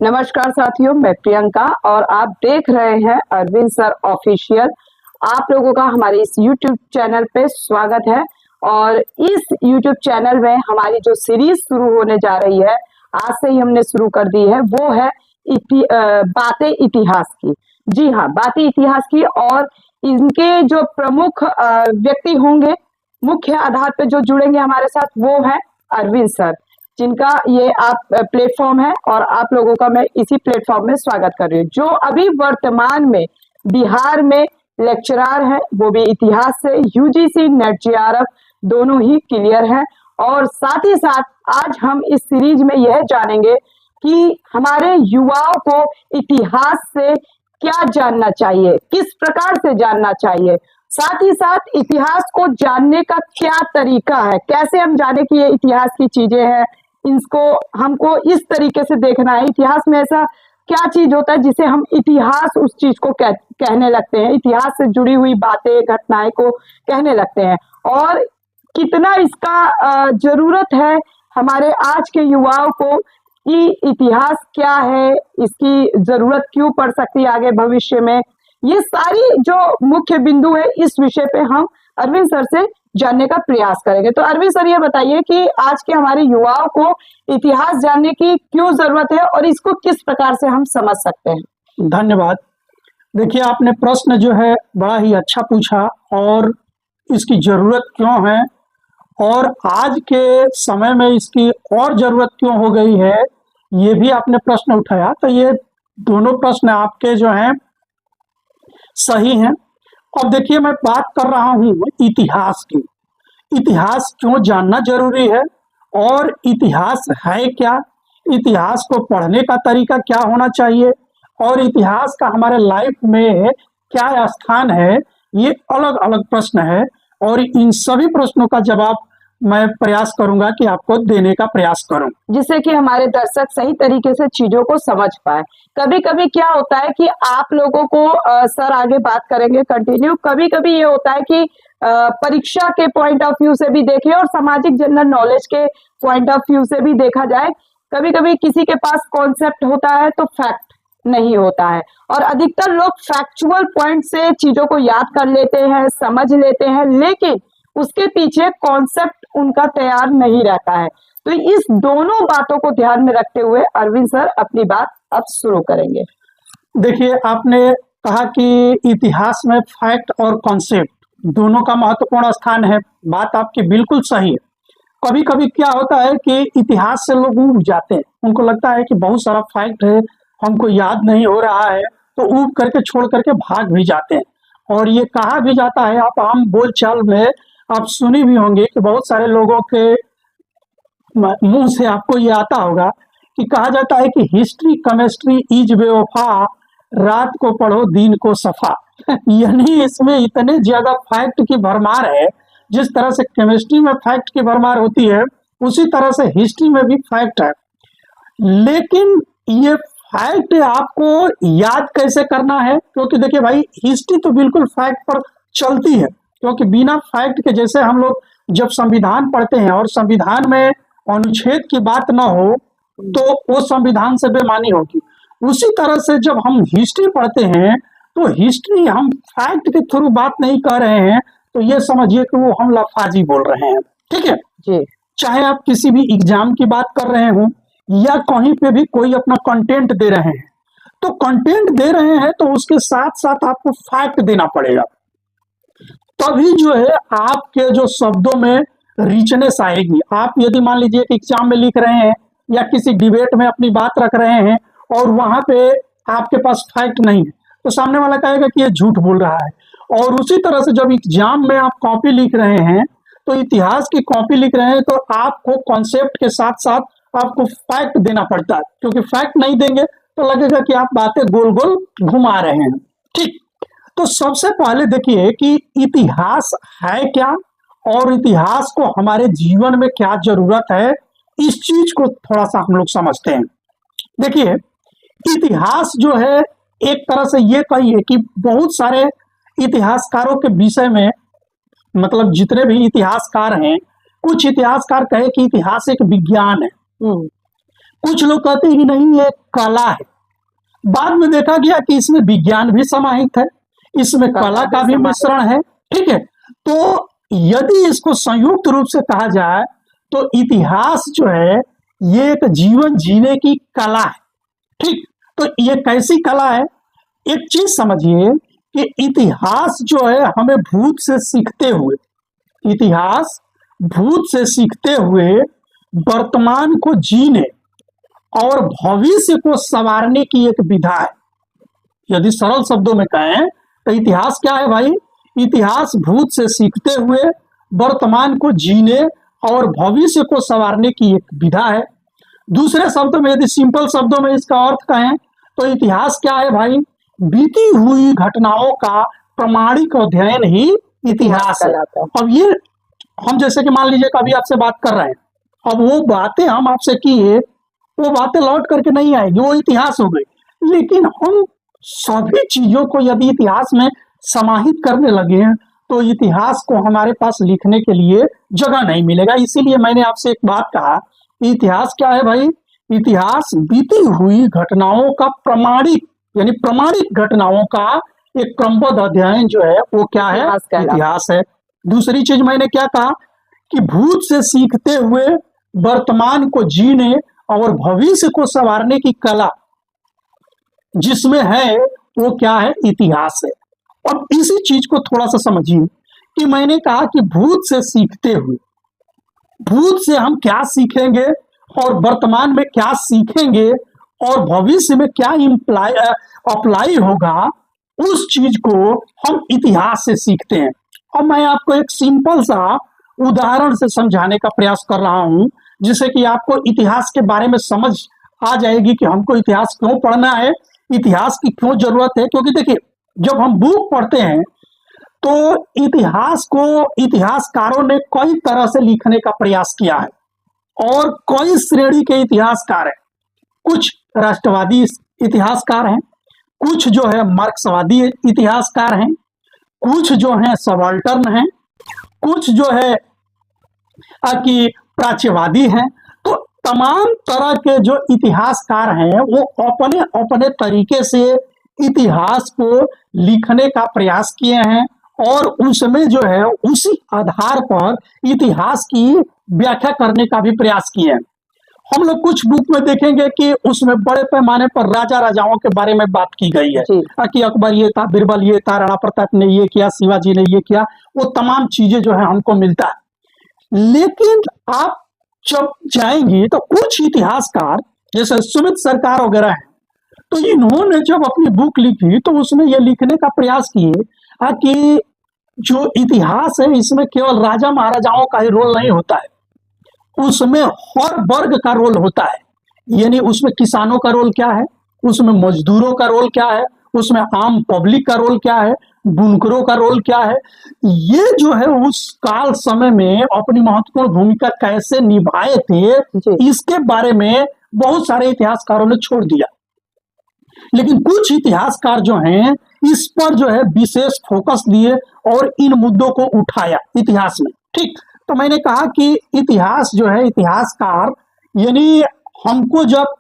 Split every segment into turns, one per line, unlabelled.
नमस्कार साथियों, मैं प्रियंका और आप देख रहे हैं अरविंद सर ऑफिशियल। आप लोगों का हमारे इस YouTube चैनल पे स्वागत है। और इस YouTube चैनल में हमारी जो सीरीज शुरू होने जा रही है, आज से ही हमने शुरू कर दी है, वो है बातें इतिहास की। जी हाँ, बातें इतिहास की। और इनके जो प्रमुख व्यक्ति होंगे, मुख्य आधार पे जो जुड़ेंगे हमारे साथ, वो है अरविंद सर, जिनका ये आप प्लेटफॉर्म है और आप लोगों का मैं इसी प्लेटफॉर्म में स्वागत कर रही हूँ। जो अभी वर्तमान में बिहार में लेक्चरार है, वो भी इतिहास से, यूजीसी नेट जीआरएफ दोनों ही क्लियर है। और साथ ही साथ आज हम इस सीरीज में यह जानेंगे कि हमारे युवाओं को इतिहास से क्या जानना चाहिए, किस प्रकार से जानना चाहिए, साथ ही साथ इतिहास को जानने का क्या तरीका है, कैसे हम जाने कि ये इतिहास की चीजें हैं, इसको हमको इस तरीके से देखना है। इतिहास में ऐसा क्या चीज होता है जिसे हम इतिहास उस चीज को कहने लगते हैं, इतिहास से जुड़ी हुई बातें घटनाएं को कहने लगते हैं। और कितना इसका जरूरत है हमारे आज के युवाओं को कि इतिहास क्या है, इसकी जरूरत क्यों पड़ सकती है आगे भविष्य में, ये सारी जो मुख्य बिंदु है, इस विषय पे हम अरविंद सर से जानने का प्रयास करेंगे। तो अरविंद सर, ये बताइए कि आज के हमारे युवाओं को इतिहास जानने की क्यों जरूरत है और इसको किस प्रकार से हम समझ सकते हैं।
धन्यवाद। देखिए, आपने प्रश्न जो है बड़ा ही अच्छा पूछा और इसकी जरूरत क्यों है और आज के समय में इसकी और जरूरत क्यों हो गई है, ये भी आपने प्रश्न उठाया। तो ये दोनों प्रश्न आपके जो हैं सही हैं। अब देखिए, मैं बात कर रहा हूँ इतिहास की। इतिहास क्यों जानना जरूरी है और इतिहास है क्या, इतिहास को पढ़ने का तरीका क्या होना चाहिए और इतिहास का हमारे लाइफ में क्या स्थान है, ये अलग अलग प्रश्न है। और इन सभी प्रश्नों का जवाब मैं प्रयास करूंगा कि आपको देने का प्रयास करूं,
जिससे कि हमारे दर्शक सही तरीके से चीजों को समझ पाए। कभी कभी क्या होता है कि आप लोगों को सर आगे बात करेंगे कंटिन्यू, कभी कभी ये होता है कि परीक्षा के पॉइंट ऑफ व्यू से भी देखें और सामाजिक जनरल नॉलेज के पॉइंट ऑफ व्यू से भी देखा जाए। कभी कभी किसी के पास कॉन्सेप्ट होता है तो फैक्ट नहीं होता है, और अधिकतर लोग फैक्चुअल पॉइंट से चीजों को याद कर लेते हैं, समझ लेते हैं, लेकिन उसके पीछे कॉन्सेप्ट उनका तैयार नहीं रहता है। तो इस दोनों बातों को ध्यान में रखते हुए अरविंद सर अपनी बात अब शुरू करेंगे।
देखिए, आपने कहा कि इतिहास में फैक्ट और कॉन्सेप्ट दोनों का महत्वपूर्ण स्थान है। बात आपकी बिल्कुल सही है। कभी कभी क्या होता है कि इतिहास से लोग ऊब जाते हैं, उनको लगता है कि बहुत सारा फैक्ट है, हमको याद नहीं हो रहा है, तो ऊब करके छोड़ करके भाग भी जाते हैं। और ये कहा भी जाता है, आप आम बोलचाल में आप सुनी भी होंगे कि बहुत सारे लोगों के मुंह से आपको ये आता होगा कि कहा जाता है कि हिस्ट्री केमिस्ट्री इज बेवफा, रात को पढ़ो दिन को सफा। यानी इसमें इतने ज्यादा फैक्ट की भरमार है, जिस तरह से केमिस्ट्री में फैक्ट की भरमार होती है, उसी तरह से हिस्ट्री में भी फैक्ट है। लेकिन ये फैक्ट आपको याद कैसे करना है, क्योंकि देखिए भाई, हिस्ट्री तो बिल्कुल फैक्ट पर चलती है, क्योंकि बिना फैक्ट के, जैसे हम लोग जब संविधान पढ़ते हैं और संविधान में अनुच्छेद की बात ना हो तो वो संविधान से बेमानी होगी। उसी तरह से जब हम हिस्ट्री पढ़ते हैं तो हिस्ट्री हम फैक्ट के थ्रू बात नहीं कर रहे हैं, तो ये समझिए कि वो हम लफाजी बोल रहे हैं। ठीक है
जी।
चाहे आप किसी भी एग्जाम की बात कर रहे हो या कहीं पे भी कोई अपना कंटेंट दे रहे हैं, तो कंटेंट दे रहे हैं तो उसके साथ साथ आपको फैक्ट देना पड़ेगा, तभी जो है आपके जो शब्दों में रिचनेस आएगी। आप यदि मान लीजिए कि एग्जाम में लिख रहे हैं या किसी डिबेट में अपनी बात रख रहे हैं और वहां पे आपके पास फैक्ट नहीं है, तो सामने वाला कहेगा कि ये झूठ बोल रहा है। और उसी तरह से जब एग्जाम में आप कॉपी लिख रहे हैं, तो इतिहास की कॉपी लिख रहे हैं, तो आपको कॉन्सेप्ट के साथ साथ आपको फैक्ट देना पड़ता है, क्योंकि फैक्ट नहीं देंगे तो लगेगा कि आप बातें गोल गोल घुमा रहे हैं। ठीक, तो सबसे पहले देखिए कि इतिहास है क्या और इतिहास को हमारे जीवन में क्या जरूरत है, इस चीज को थोड़ा सा हम लोग समझते हैं। देखिए, इतिहास जो है, एक तरह से ये कहिए कि बहुत सारे इतिहासकारों के विषय में, मतलब जितने भी इतिहासकार हैं, कुछ इतिहासकार कहे कि इतिहास एक विज्ञान है, कुछ लोग कहते हैं कि नहीं ये कला है। बाद में देखा गया कि इसमें विज्ञान भी समाहित है, इसमें कला का भी मिश्रण है। ठीक है, तो यदि इसको संयुक्त रूप से कहा जाए तो इतिहास जो है ये एक जीवन जीने की कला है। ठीक, तो ये कैसी कला है? एक चीज समझिए कि इतिहास जो है हमें भूत से सीखते हुए, इतिहास भूत से सीखते हुए वर्तमान को जीने और भविष्य को संवारने की एक विधा है। यदि सरल शब्दों में कहें तो इतिहास क्या है भाई? इतिहास भूत से सीखते हुए वर्तमान को जीने और भविष्य को संवारने की एक विधा है। दूसरे शब्दों में, यदि सिंपल शब्दों में इसका अर्थ कहें तो इतिहास क्या है भाई? बीती हुई घटनाओं का प्रमाणिक अध्ययन ही इतिहास है। अब ये हम जैसे कि मान लीजिए कभी आपसे बात कर रहे हैं, अब वो बातें हम आपसे किए, वो बातें लौट करके नहीं आएगी, वो इतिहास हो गई। लेकिन हम सभी चीजों को यदि इतिहास में समाहित करने लगे हैं तो इतिहास को हमारे पास लिखने के लिए जगह नहीं मिलेगा। इसीलिए मैंने आपसे एक बात कहा, इतिहास क्या है भाई? इतिहास बीती हुई घटनाओं का प्रमाणिक, यानी प्रमाणिक घटनाओं का एक क्रमबद्ध अध्ययन जो है वो क्या है? इतिहास है। दूसरी चीज मैंने क्या कहा कि भूत से सीखते हुए वर्तमान को जीने और भविष्य को संवारने की कला जिसमें है वो क्या है? इतिहास है। अब इसी चीज को थोड़ा सा समझिए कि मैंने कहा कि भूत से सीखते हुए, भूत से हम क्या सीखेंगे और वर्तमान में क्या सीखेंगे और भविष्य में क्या अप्लाई होगा, उस चीज को हम इतिहास से सीखते हैं। अब मैं आपको एक सिंपल सा उदाहरण से समझाने का प्रयास कर रहा हूं जिससे कि आपको इतिहास के बारे में समझ आ जाएगी कि हमको इतिहास क्यों पढ़ना है, इतिहास की क्यों जरूरत है। क्योंकि देखिए, जब हम बुक पढ़ते हैं तो इतिहास को इतिहासकारों ने कई तरह से लिखने का प्रयास किया है और कई श्रेणी के इतिहासकार हैं। कुछ राष्ट्रवादी इतिहासकार हैं, कुछ जो है मार्क्सवादी इतिहासकार हैं, कुछ जो है सबाल्टर्न हैं, कुछ जो है कि प्राच्यवादी हैं। तो तमाम तरह के जो इतिहासकार हैं वो अपने अपने तरीके से इतिहास को लिखने का प्रयास किए हैं और उसमें जो है उसी आधार पर इतिहास की व्याख्या करने का भी प्रयास किए हैं। हम लोग कुछ बुक में देखेंगे कि उसमें बड़े पैमाने पर राजा राजाओं के बारे में बात की गई है कि अकबर ये था, बीरबल ये था, राणा प्रताप ने ये किया, शिवाजी ने ये किया, वो तमाम चीजें जो है हमको मिलता है। लेकिन आप जब जाएंगे तो कुछ इतिहासकार जैसे सुमित सरकार वगैरह हैं, तो इन्होंने जब अपनी बुक लिखी तो उसमें यह लिखने का प्रयास किए कि जो इतिहास है इसमें केवल राजा महाराजाओं का ही रोल नहीं होता है, उसमें हर वर्ग का रोल होता है। यानी उसमें किसानों का रोल क्या है, उसमें मजदूरों का रोल क्या है, उसमें आम पब्लिक का रोल क्या है, बुनकरों का रोल क्या है। ये जो है उस काल समय में अपनी महत्वपूर्ण भूमिका कैसे निभाए थे, इसके बारे में बहुत सारे इतिहासकारों ने छोड़ दिया। लेकिन कुछ इतिहासकार जो हैं इस पर जो है विशेष फोकस दिए और इन मुद्दों को उठाया इतिहास में। ठीक, तो मैंने कहा कि इतिहास जो है, इतिहासकार यानी हमको जब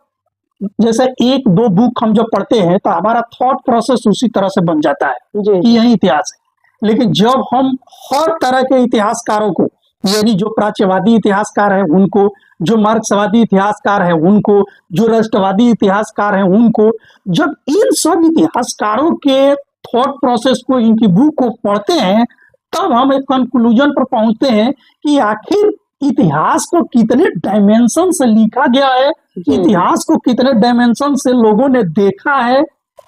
जैसे एक दो बुक हम जब पढ़ते हैं तो हमारा थॉट प्रोसेस उसी तरह से बन जाता है कि यही इतिहास है। लेकिन जब हम हर तरह के इतिहासकारों को, यानी जो प्राच्यवादी इतिहासकार है उनको, जो मार्क्सवादी इतिहासकार है उनको, जो राष्ट्रवादी इतिहासकार है उनको, जब इन सब इतिहासकारों के थॉट प्रोसेस को, इनकी बुक को पढ़ते हैं, तब हम एक कंक्लूजन पर पहुंचते हैं कि आखिर इतिहास को कितने डायमेंशन से लिखा गया है, इतिहास को कितने डायमेंशन से लोगों ने देखा है।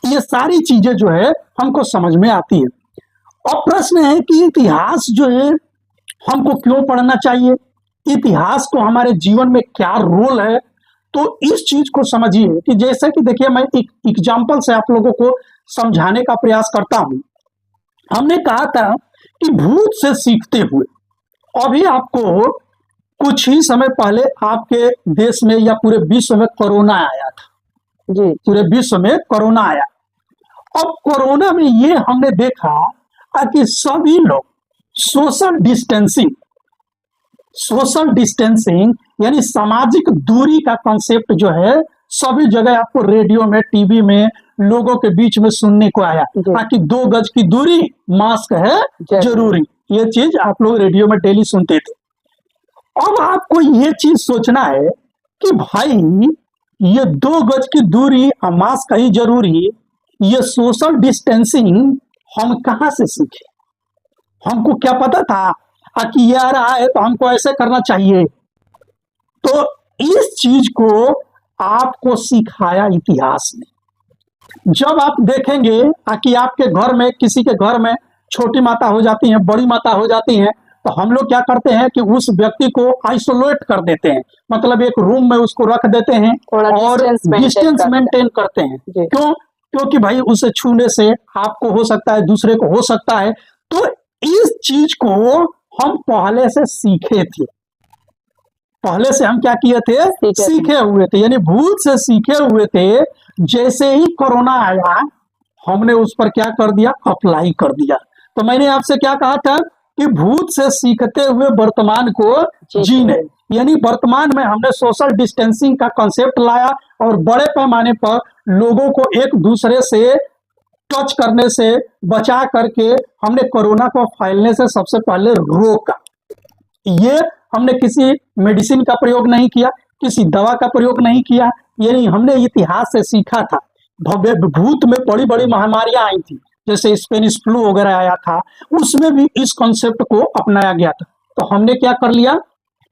ये सारी चीजें जो है हमको समझ में आती है। अब प्रश्न है कि इतिहास जो है हमको क्यों पढ़ना चाहिए, इतिहास को हमारे जीवन में क्या रोल है। तो इस चीज को समझिए कि जैसे कि देखिए, मैं एक एग्जाम्पल से आप लोगों को समझाने का प्रयास करता हूं। हमने कहा था कि भूत से सीखते हुए, अभी आपको कुछ ही समय पहले आपके देश में या पूरे विश्व में कोरोना आया था। जी, पूरे विश्व में कोरोना आया। अब कोरोना में ये हमने देखा कि सभी लोग सोशल डिस्टेंसिंग, सोशल डिस्टेंसिंग यानी सामाजिक दूरी का कॉन्सेप्ट जो है सभी जगह आपको रेडियो में, टीवी में, लोगों के बीच में सुनने को आया, ताकि 2 गज की दूरी, मास्क है जरूरी। ये चीज आप लोग रेडियो में डेली सुनते थे। अब आपको ये चीज सोचना है कि भाई ये 2 गज की दूरी और मास्क ही जरूरी, ये सोशल डिस्टेंसिंग हम कहाँ से सीखे? हमको क्या पता था कि ये आ रहा है तो हमको ऐसे करना चाहिए? तो इस चीज को आपको सिखाया इतिहास ने। जब आप देखेंगे कि आपके घर में, किसी के घर में छोटी माता हो जाती है, बड़ी माता हो जाती है, तो हम लोग क्या करते हैं कि उस व्यक्ति को आइसोलेट कर देते हैं, मतलब एक रूम में उसको रख देते हैं और डिस्टेंस मेंटेन करते हैं। क्यों? क्योंकि भाई उसे छूने से आपको हो सकता है, दूसरे को हो सकता है। तो इस चीज को हम पहले से सीखे थे, पहले से हम क्या किए थे? सीखे हुए थे, यानी भूत से सीखे हुए थे। जैसे ही कोरोना आया हमने उस पर क्या कर दिया? अप्लाई कर दिया। तो मैंने आपसे क्या कहा था कि भूत से सीखते हुए वर्तमान को जीने, यानी वर्तमान में हमने सोशल डिस्टेंसिंग का कॉन्सेप्ट लाया और बड़े पैमाने पर लोगों को एक दूसरे से टच करने से बचा करके हमने कोरोना को फैलने से सबसे पहले रोका। ये हमने किसी मेडिसिन का प्रयोग नहीं किया, किसी दवा का प्रयोग नहीं किया, यानी हमने इतिहास से सीखा था। भूत में बड़ी बड़ी महामारियां आई थी, जैसे स्पेनिश फ्लू वगैरह आया था, उसमें भी इस कॉन्सेप्ट को अपनाया गया था। तो हमने क्या कर लिया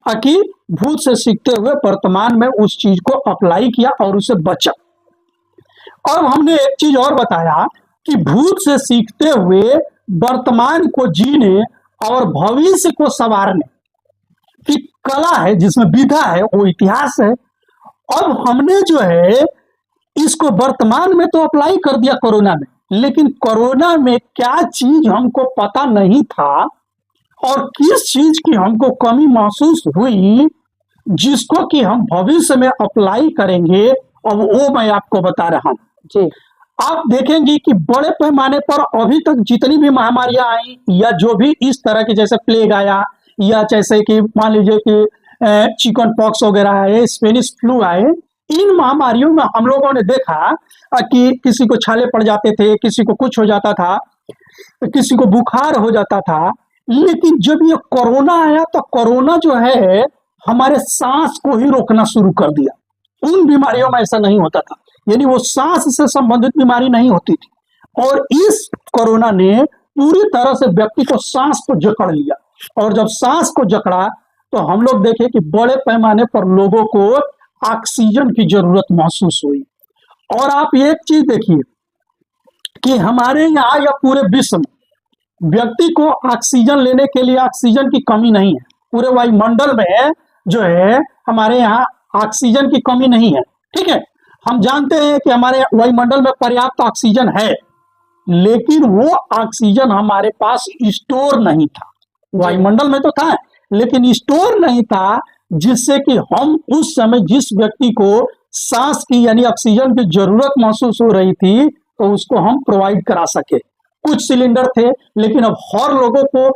कि भूत से सीखते हुए वर्तमान में उस चीज को अप्लाई किया और उसे बचा। और हमने एक चीज और बताया कि भूत से सीखते हुए वर्तमान को जीने और भविष्य को संवारने की कला है, जिसमें विधा है, वो इतिहास है। अब हमने जो है इसको वर्तमान में तो अप्लाई कर दिया कोरोना में, लेकिन कोरोना में क्या चीज हमको पता नहीं था और किस चीज की हमको कमी महसूस हुई, जिसको कि हम भविष्य में अप्लाई करेंगे, अब वो मैं आपको बता रहा हूं जी। आप देखेंगे कि बड़े पैमाने पर अभी तक जितनी भी महामारियां आई या जो भी इस तरह की, जैसे प्लेग आया या जैसे कि मान लीजिए कि चिकन पॉक्स वगैरह आए, स्पेनिश फ्लू आए, इन महामारियों में हम लोगों ने देखा कि किसी को छाले पड़ जाते थे, किसी को कुछ हो जाता था, किसी को बुखार हो जाता था। लेकिन जब ये कोरोना आया तो कोरोना जो है हमारे सांस को ही रोकना शुरू कर दिया। उन बीमारियों में ऐसा नहीं होता था, यानी वो सांस से संबंधित बीमारी नहीं होती थी, और इस कोरोना ने पूरी तरह से व्यक्ति को सांस को जकड़ लिया। और जब सांस को जकड़ा तो हम लोग देखे कि बड़े पैमाने पर लोगों को ऑक्सीजन की जरूरत महसूस हुई। और आप एक चीज देखिए कि हमारे यहाँ या पूरे विश्व में व्यक्ति को ऑक्सीजन लेने के लिए ऑक्सीजन की कमी नहीं है। पूरे वायुमंडल में जो है हमारे यहाँ ऑक्सीजन की कमी नहीं है, ठीक है। हम जानते हैं कि हमारे वायुमंडल में पर्याप्त ऑक्सीजन है, लेकिन वो ऑक्सीजन हमारे पास स्टोर नहीं था। वायुमंडल में तो था लेकिन स्टोर नहीं था, जिससे कि हम उस समय जिस व्यक्ति को सांस की यानी ऑक्सीजन की जरूरत महसूस हो रही थी तो उसको हम प्रोवाइड करा सके। कुछ सिलेंडर थे, लेकिन अब हर लोगों को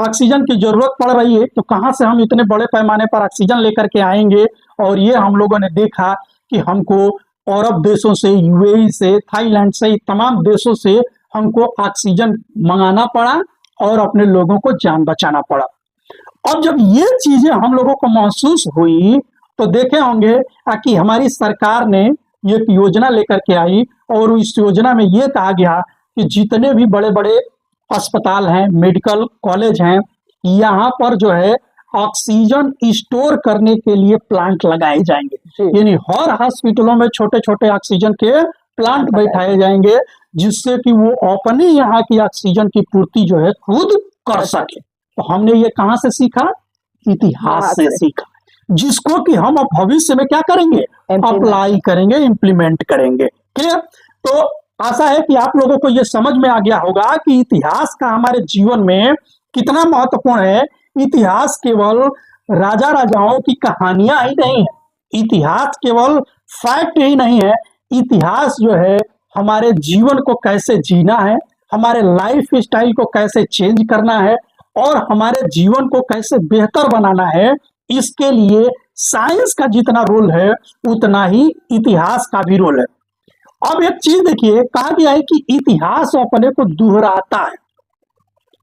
ऑक्सीजन की जरूरत पड़ रही है, तो कहां से हम इतने बड़े पैमाने पर ऑक्सीजन लेकर के आएंगे। और ये हम लोगों ने देखा कि हमको अरब देशों से, यूएई से, थाईलैंड से, तमाम देशों से हमको ऑक्सीजन मंगाना पड़ा और अपने लोगों को जान बचाना पड़ा। अब जब ये चीजें हम लोगों को महसूस हुई तो देखे होंगे कि हमारी सरकार ने एक योजना लेकर के आई, और इस योजना में ये कहा गया कि जितने भी बड़े बड़े अस्पताल हैं, मेडिकल कॉलेज हैं, यहाँ पर जो है ऑक्सीजन स्टोर करने के लिए प्लांट लगाए जाएंगे। यानी हर हॉस्पिटलों में छोटे छोटे ऑक्सीजन के प्लांट बैठाए जाएंगे, जिससे कि वो अपने यहाँ की ऑक्सीजन की पूर्ति जो है खुद कर सके। तो हमने ये कहाँ से सीखा? इतिहास से सीखा, जिसको कि हम अब भविष्य में क्या करेंगे? अप्लाई करेंगे, इम्प्लीमेंट करेंगे। क्लियर? तो आशा है कि आप लोगों को ये समझ में आ गया होगा कि इतिहास का हमारे जीवन में कितना महत्वपूर्ण है। इतिहास केवल राजा राजाओं की कहानियां ही नहीं है, इतिहास केवल फैक्ट ही नहीं है। इतिहास जो है हमारे जीवन को कैसे जीना है, हमारे लाइफ स्टाइल को कैसे चेंज करना है, और हमारे जीवन को कैसे बेहतर बनाना है, इसके लिए साइंस का जितना रोल है उतना ही इतिहास का भी रोल है। अब एक चीज देखिए, कहा गया है कि इतिहास अपने को दोहराता है,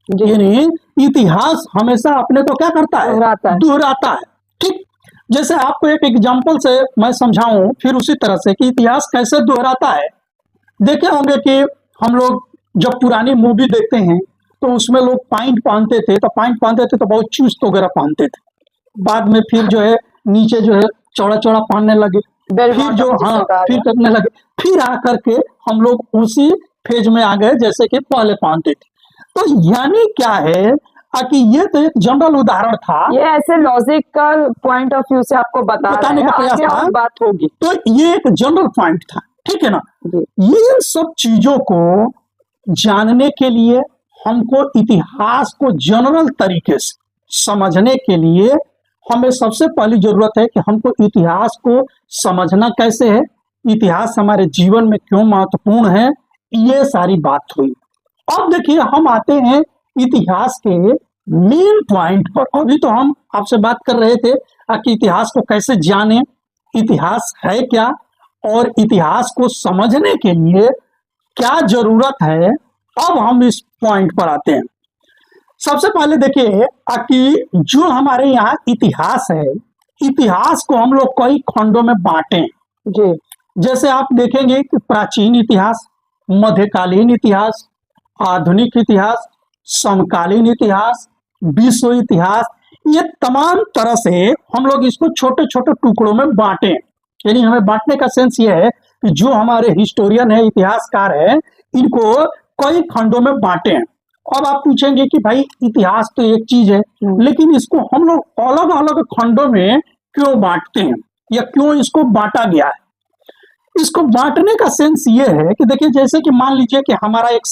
यानी इतिहास हमेशा अपने को क्या करता है, दोहराता है। ठीक, जैसे आपको एक एग्जांपल से मैं समझाऊं फिर उसी तरह से कि इतिहास कैसे दोहराता है। देखे होंगे कि हम लोग जब पुरानी मूवी देखते हैं तो उसमें लोग पैंट पहनते थे, तो बहुत चुस्त वगैरह पहनते थे, बाद में फिर जो है नीचे जो है चौड़ा चौड़ा पहनने लगे, फिर जो फिर करने लगे, फिर आकर के हम लोग उसी फेज में आ गए जैसे कि पहले पहनते थे। तो यानी क्या है कि ये तो एक जनरल उदाहरण था,
ये ऐसे लॉजिकल पॉइंट ऑफ व्यू से आपको बताने का प्रयास था, बात होगी।
तो ये एक जनरल पॉइंट था, ठीक है ना। ये सब चीजों को जानने के लिए हमको इतिहास को जनरल तरीके से समझने के लिए हमें सबसे पहली जरूरत है कि हमको इतिहास को समझना कैसे है, इतिहास हमारे जीवन में क्यों महत्वपूर्ण है, ये सारी बात हुई। अब देखिए हम आते हैं इतिहास के मेन पॉइंट पर। अभी तो हम आपसे बात कर रहे थे कि इतिहास को कैसे जाने, इतिहास है क्या, और इतिहास को समझने के लिए क्या जरूरत है। अब हम इस पॉइंट पर आते हैं। सबसे पहले देखिए कि जो हमारे यहाँ इतिहास है, इतिहास को हम लोग कई खंडों में बांटे जी। जैसे आप देखेंगे कि प्राचीन इतिहास, मध्यकालीन इतिहास, आधुनिक इतिहास, समकालीन इतिहास, विश्व इतिहास, ये तमाम तरह से हम लोग इसको छोटे छोटे टुकड़ों में बांटे। यानी हमें बांटने का सेंस ये है कि जो हमारे हिस्टोरियन है, इतिहासकार है, इनको कई खंडों में बांटे। अब आप पूछेंगे कि भाई इतिहास तो एक चीज है, लेकिन इसको हम लोग अलग अलग खंडों में क्यों बांटते हैं या क्यों इसको बांटा गया है। इसको बांटने का सेंस ये है कि देखिए, जैसे कि मान लीजिए कि हमारा एक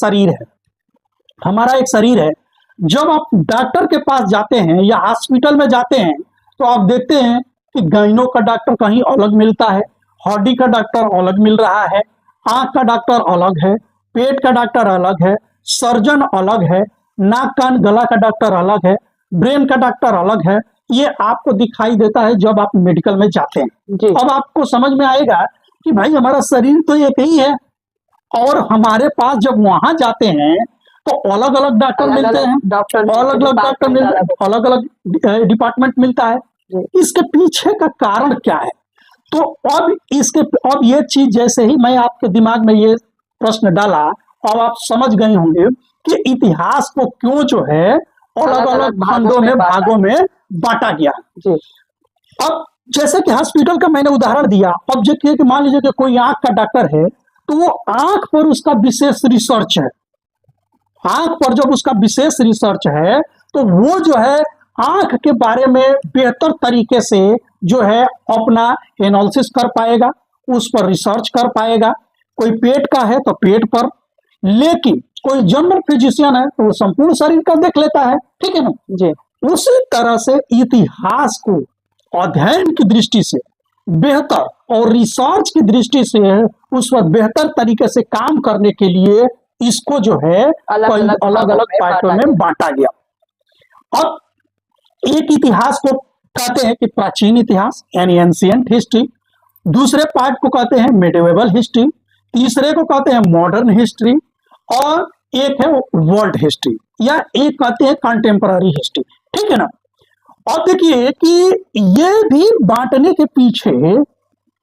शरीर है, जब आप डॉक्टर के पास जाते हैं या हॉस्पिटल में जाते हैं तो आप देखते हैं कि गाइनो का डॉक्टर कहीं अलग मिलता है, हड्डी का डॉक्टर अलग मिल रहा है, आंख का डॉक्टर अलग है, पेट का डॉक्टर अलग है, सर्जन अलग है, नाक कान गला का डॉक्टर अलग है, ब्रेन का डॉक्टर अलग है। ये आपको दिखाई देता है जब आप मेडिकल में जाते हैं। अब आपको समझ में आएगा कि भाई हमारा शरीर तो एक ही है, और हमारे पास जब वहां जाते हैं तो अलग अलग डॉक्टर मिलते हैं, अलग अलग डिपार्टमेंट मिलता है। इसके पीछे का कारण क्या है? तो अब ये चीज, जैसे ही मैं आपके दिमाग में ये प्रश्न डाला, अब आप समझ गए होंगे कि इतिहास को क्यों जो है अलग अलग खंडों में, भागों में बांटा गया। अब जैसे कि हॉस्पिटल का मैंने उदाहरण दिया, अब देखिए कि मान लीजिए कि कोई आंख का डॉक्टर है, तो वो आंख पर उसका विशेष रिसर्च है। आंख पर जब उसका विशेष रिसर्च है तो वो जो है आंख के बारे में बेहतर तरीके से जो है अपना एनालिसिस कर पाएगा, उस पर रिसर्च कर पाएगा। कोई पेट का है तो पेट पर, लेकिन कोई जनरल फिजिशियन है तो वो संपूर्ण शरीर का देख लेता है, ठीक है ना जी। उसी तरह से इतिहास को अध्ययन की दृष्टि से बेहतर और रिसर्च की दृष्टि से उस पर बेहतर तरीके से काम करने के लिए इसको जो है अलग अलग पार्टों में बांटा गया। अब एक इतिहास को कहते हैं कि प्राचीन इतिहास यानी एंशिएंट हिस्ट्री, दूसरे पार्ट को कहते हैं मिडिवेबल हिस्ट्री, तीसरे को कहते हैं मॉडर्न हिस्ट्री, और एक है वर्ल्ड हिस्ट्री या एक कहते हैं कंटेम्पररी हिस्ट्री, ठीक है ना। और देखिए कि ये भी बांटने के पीछे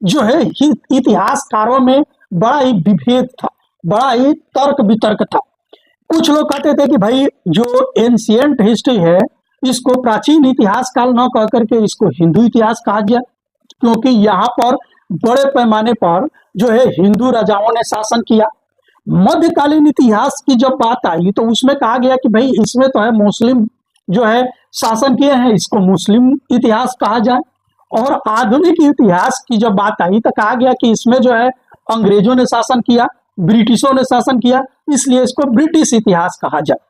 जो है इतिहासकारों में बड़ा ही विभेद था, बड़ा ही तर्क वितर्क था। कुछ लोग कहते थे कि भाई जो एंशिएंट हिस्ट्री है इसको प्राचीन इतिहास काल न कह करके इसको हिंदू इतिहास कहा गया, क्योंकि यहाँ पर बड़े पैमाने पर जो है हिंदू राजाओं ने शासन किया। मध्यकालीन इतिहास की जब बात आई तो उसमें कहा गया कि भाई इसमें तो है मुस्लिम जो है शासन किए हैं, इसको मुस्लिम इतिहास कहा जाए। और आधुनिक इतिहास की जब बात आई तो कहा गया कि इसमें जो है अंग्रेजों ने शासन किया, ब्रिटिशों ने शासन किया, इसलिए इसको ब्रिटिश इतिहास कहा जाए।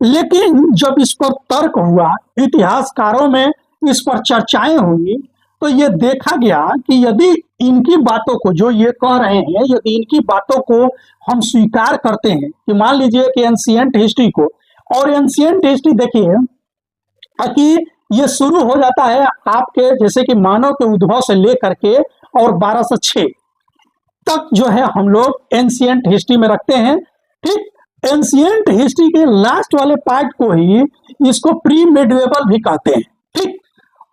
लेकिन जब इस पर तर्क हुआ, इतिहासकारों में इस पर चर्चाएं हुई, तो ये देखा गया कि यदि इनकी बातों को, जो ये कह रहे हैं, यदि इनकी बातों को हम स्वीकार करते हैं कि मान लीजिए कि एंशिएंट हिस्ट्री को और एंशिएंट हिस्ट्री देखिए कि ये शुरू हो जाता है आपके जैसे कि मानव के उद्भव से लेकर के और 1206 तक जो है हम लोग एंशिएंट हिस्ट्री में रखते हैं। ठीक, एंशिएंट हिस्ट्री के लास्ट वाले पार्ट को ही इसको प्री मेडिएवल भी कहते हैं। ठीक,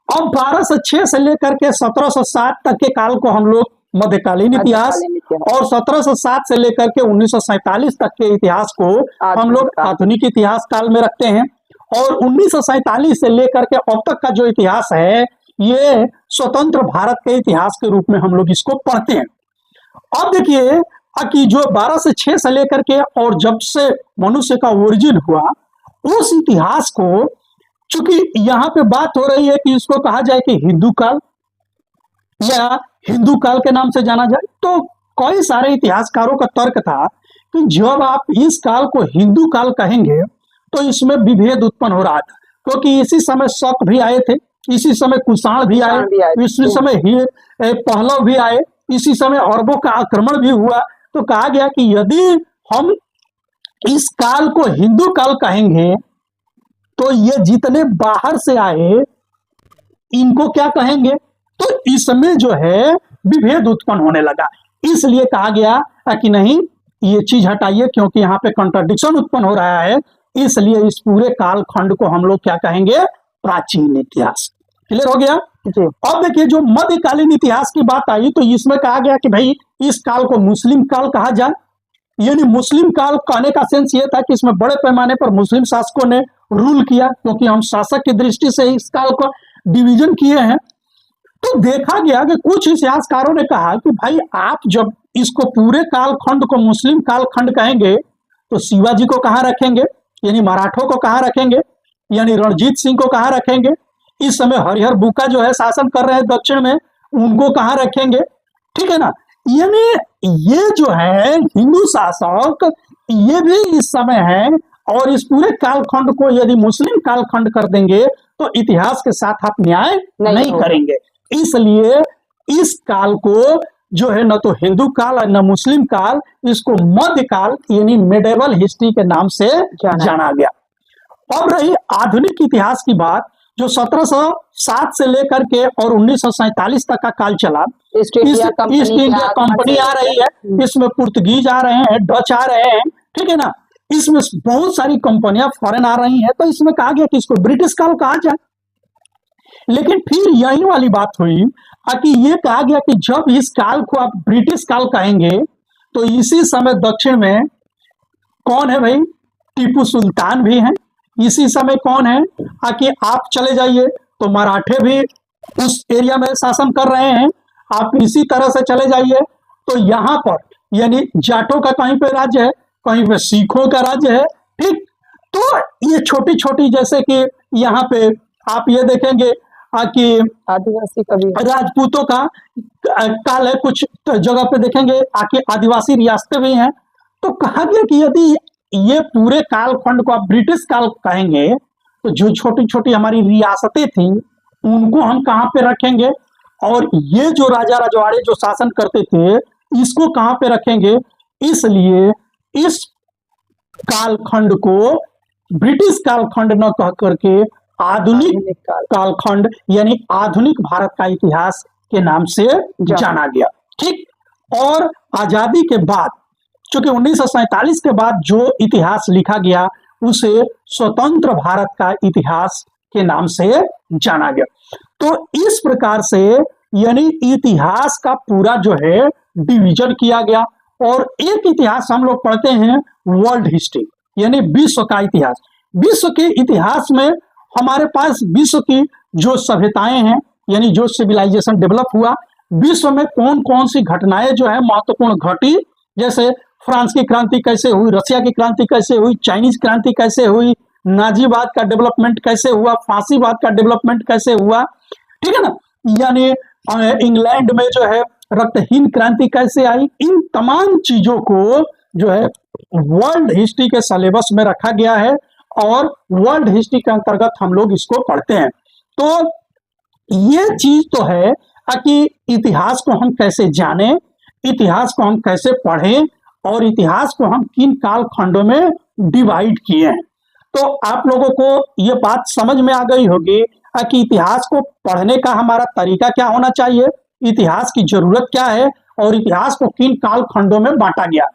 अब 1206 से लेकर के 1707 तक के काल को हम लोग मध्यकालीन इतिहास और 1707 से लेकर के 1947 तक के इतिहास को हम लोग आधुनिक इतिहास काल में रखते हैं। और 1947 से लेकर के अब तक का जो इतिहास है ये स्वतंत्र भारत के इतिहास के रूप में हम लोग इसको पढ़ते हैं। अब देखिए कि जो 12 से 6 से लेकर के और जब से मनुष्य का ओरिजिन हुआ उस इतिहास को, चूंकि यहाँ पे बात हो रही है कि इसको कहा जाए कि हिंदू काल या हिंदू काल के नाम से जाना जाए, तो कई सारे इतिहासकारों का तर्क था कि जब आप इस काल को हिंदू काल कहेंगे तो इसमें विभेद उत्पन्न हो रहा था, क्योंकि इसी समय शक भी आए थे, इसी समय कुषाण भी आए, इसी समय पहलव भी आए, इसी समय अरबों का आक्रमण भी हुआ। तो कहा गया कि यदि हम इस काल को हिंदू काल कहेंगे तो ये जितने बाहर से आए इनको क्या कहेंगे, तो इसमें जो है विभेद उत्पन्न होने लगा। इसलिए कहा गया कि नहीं ये चीज हटाइए, क्योंकि यहाँ पे कंट्राडिक्शन उत्पन्न हो रहा है, इसलिए इस पूरे काल खंड को हम लोग क्या कहेंगे, प्राचीन इतिहास। क्लियर हो गया जी। अब देखिए जो मध्यकालीन इतिहास की बात आई तो इसमें कहा गया कि भाई इस काल को मुस्लिम काल कहा जाए। यानी मुस्लिम काल कहने का सेंस ये था कि इसमें बड़े पैमाने पर मुस्लिम शासकों ने रूल किया, क्योंकि हम शासक की दृष्टि से इस काल को डिवीजन किए हैं। तो देखा गया कि कुछ इतिहासकारों ने कहा कि भाई आप जब इसको पूरे काल खंड को मुस्लिम काल खंड कहेंगे तो शिवाजी को कहाँ रखेंगे, यानी मराठों को कहाँ रखेंगे, यानी रणजीत सिंह को कहाँ रखेंगे, इस समय हरिहर बुका जो है शासन कर रहे हैं दक्षिण में, उनको कहाँ रखेंगे। ठीक है ना, यानी ये जो है हिंदू शासक ये भी इस समय है, और इस पूरे कालखंड को यदि मुस्लिम कालखंड कर देंगे तो इतिहास के साथ आप न्याय नहीं करेंगे। इसलिए इस काल को जो है न तो हिंदू काल और न मुस्लिम काल, इसको मध्यकाल यानी मिडेवल हिस्ट्री के नाम से जाना गया। अब रही आधुनिक इतिहास की बात, जो 1707 से लेकर के और 1947 तक का काल चला। ईस्ट इंडिया कंपनी आ रही है, इसमें पुर्तगीज आ रहे हैं, डच आ रहे हैं, ठीक है ना, इसमें बहुत सारी कंपनियां फॉरेन आ रही हैं, तो इसमें कहा गया कि इसको ब्रिटिश काल कहा जाए। लेकिन फिर यही वाली बात हुई कि ये कहा गया कि जब इस काल को आप ब्रिटिश काल कहेंगे तो इसी समय दक्षिण में कौन है भाई, टीपू सुल्तान भी हैं। इसी समय कौन है कि आप चले जाइए तो मराठे भी उस एरिया में शासन कर रहे हैं। आप इसी तरह से चले जाइए तो यहाँ पर यानी जाटों का कहीं पे राज्य है, कहीं पे सिखों का राज्य है। ठीक, तो ये छोटी छोटी जैसे कि यहाँ पे आप ये देखेंगे कि
आदिवासी का भी
राजपूतों का काल है, कुछ जगह पे देखेंगे आके आदिवासी रियासतें भी हैं। तो कहा गया कि यदि ये पूरे काल खंड को आप ब्रिटिश काल कहेंगे तो जो छोटी छोटी हमारी रियासतें थी उनको हम कहाँ पे रखेंगे, और ये जो राजा रजवाड़े जो शासन करते थे इसको कहाँ पे रखेंगे। इसलिए इस कालखंड को ब्रिटिश कालखंड न कह करके आधुनिक कालखंड यानी आधुनिक भारत का इतिहास के नाम से जाना गया। ठीक, और आजादी के बाद चूंकि 1947 के बाद जो इतिहास लिखा गया उसे स्वतंत्र भारत का इतिहास के नाम से जाना गया। तो इस प्रकार से यानी इतिहास का पूरा जो है डिवीजन किया गया, और एक इतिहास हम लोग पढ़ते हैं वर्ल्ड हिस्ट्री यानी विश्व का इतिहास। विश्व के इतिहास में हमारे पास विश्व की जो सभ्यताएं हैं यानी जो सिविलाइजेशन डेवलप हुआ, विश्व में कौन कौन सी घटनाएं जो है महत्वपूर्ण घटी, जैसे फ्रांस की क्रांति कैसे हुई, रशिया की क्रांति कैसे हुई, चाइनीज क्रांति कैसे हुई, नाजीवाद का डेवलपमेंट कैसे हुआ, फांसीवाद का डेवलपमेंट कैसे हुआ, ठीक है ना, यानी इंग्लैंड में जो है रक्तहीन क्रांति कैसे आई। इन तमाम चीजों को जो है वर्ल्ड हिस्ट्री के सिलेबस में रखा गया है और वर्ल्ड हिस्ट्री के अंतर्गत हम लोग इसको पढ़ते हैं। तो ये चीज तो है कि इतिहास को हम कैसे जाने, इतिहास को हम कैसे पढ़ें और इतिहास को हम किन काल खंडों में डिवाइड किए हैं। तो आप लोगों को ये बात समझ में आ गई होगी कि इतिहास को पढ़ने का हमारा तरीका क्या होना चाहिए, इतिहास की जरूरत क्या है और इतिहास को किन काल खंडों में बांटा गया।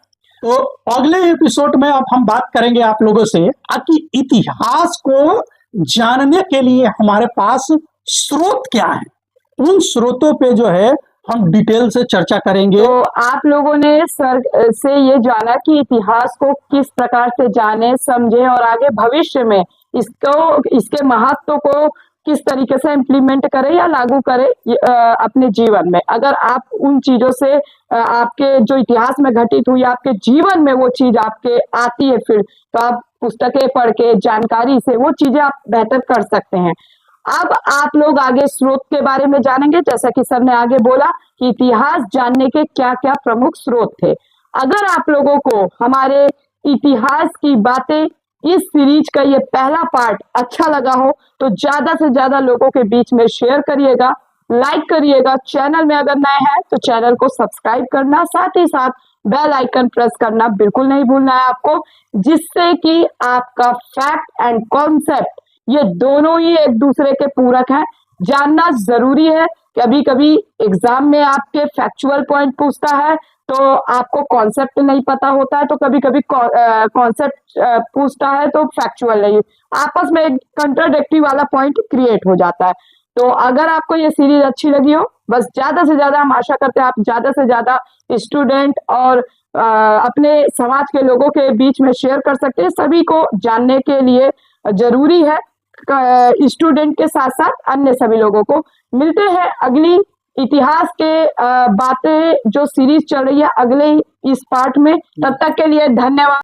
तो अगले एपिसोड में अब हम बात करेंगे आप लोगों से कि इतिहास को जानने के लिए हमारे पास स्रोत क्या है, उन स्रोतों पे जो है हम डिटेल से चर्चा करेंगे।
तो आप लोगों ने सर से ये जाना कि इतिहास को किस प्रकार से जाने, समझे और आगे भविष्य में इसके महत्व को किस तरीके से इम्प्लीमेंट करें या लागू करें अपने जीवन में। अगर आप उन चीजों से आपके जो इतिहास में घटित हुई आपके जीवन में वो चीज आपके आती है, फिर तो आप पुस्तकें पढ़ के जानकारी से वो चीजें आप बेहतर कर सकते हैं। अब आप लोग आगे स्रोत के बारे में जानेंगे, जैसा कि सर ने आगे बोला कि इतिहास जानने के क्या क्या प्रमुख स्रोत थे। अगर आप लोगों को हमारे इतिहास की बातें इस सीरीज का ये पहला पार्ट अच्छा लगा हो तो ज्यादा से ज्यादा लोगों के बीच में शेयर करिएगा, लाइक करिएगा। चैनल में अगर नए हैं तो चैनल को सब्सक्राइब करना, साथ ही साथ बेल आइकन प्रेस करना बिल्कुल नहीं भूलना है आपको, जिससे कि आपका फैक्ट एंड कॉन्सेप्ट ये दोनों ही एक दूसरे के पूरक हैं। जानना जरूरी है। कभी कभी एग्जाम में आपके फैक्चुअल पॉइंट पूछता है तो आपको कॉन्सेप्ट नहीं पता होता है, तो कभी कभी कॉन्सेप्ट पूछता है तो फैक्चुअल नहीं, आपस में एक कंट्राडिक्टरी वाला पॉइंट क्रिएट हो जाता है। तो अगर आपको ये सीरीज अच्छी लगी हो, बस ज्यादा से ज्यादा हम आशा करते हैं आप ज्यादा से ज्यादा स्टूडेंट और अपने समाज के लोगों के बीच में शेयर कर सकते हैं। सभी को जानने के लिए जरूरी है, स्टूडेंट के साथ साथ अन्य सभी लोगों को। मिलते हैं अगली इतिहास के बातें जो सीरीज चल रही है अगले इस पार्ट में। तब तक के लिए धन्यवाद।